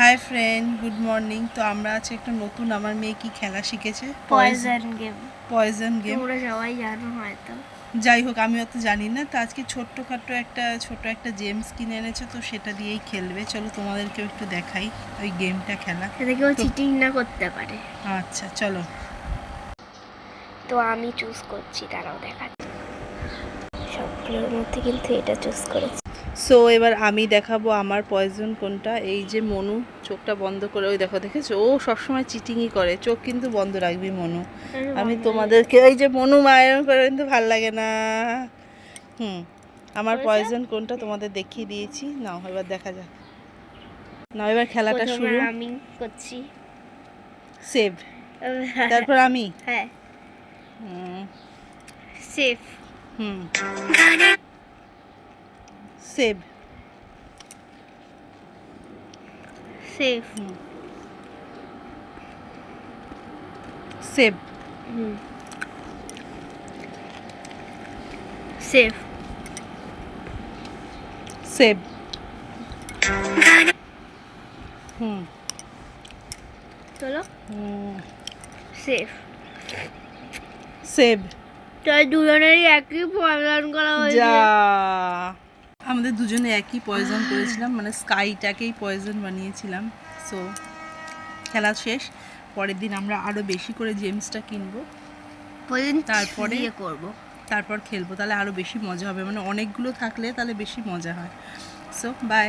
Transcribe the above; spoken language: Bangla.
Hi friend, good morning. তো আমরা আছি একটা নতুন, আমার মেয়ে কি খেলা শিখেছে, পয়জন গেম। Poison game. তোমরা সবাই জানো হয়তো। যাই হোক, আমি অত জানি না। তো আজকে ছোট একটা জেমস কিনে এনেছে, তো সেটা দিয়েই খেলবে। চলো তোমাদেরকেও একটু দেখাই ওই গেমটা খেলা, সেটা কেউ চিটিং না করতে পারে। আচ্ছা চলো। তো আমি চুজ করছি, তারাও দেখাচ্ছি। সবগুলোর মধ্যে কিন্তু এটা চুজ করেছি। সো এবার আমি দেখাবো আমার পয়জন কোনটা। এই যে মনু চোখটা বন্ধ করে, ওই দেখো, দেখেছো, ও সবসময় চিটিংই করে। চোখ কিন্তু বন্ধ রাখবি মনু। আমি তোমাদেরকে, এই যে মনু মায়ের করে কিন্তু ভাল লাগে না। আমার পয়জন কোনটা তোমাদের দেখিয়ে দিয়েছি। নাও এবার দেখা যাক। নাও এবার খেলাটা শুরু। আমি করছি সেভ, তারপর আমি। হ্যাঁ, safe. Save, safe. Save, safe. Save, চলো। সেফ। সেভ। তাই দুজনেরই একই পয়জন করা হয়েছে। যা, আমাদের দুজনে একই পয়জন করেছিলাম, মানে স্কাইটাকেই পয়জন বানিয়েছিলাম। সো খেলা শেষ। পরের দিন আমরা আরও বেশি করে জেমসটা কিনবো, তারপরে তারপর খেলবো। তাহলে আরও বেশি মজা হবে, মানে অনেকগুলো থাকলে তাহলে বেশি মজা হয়। So by.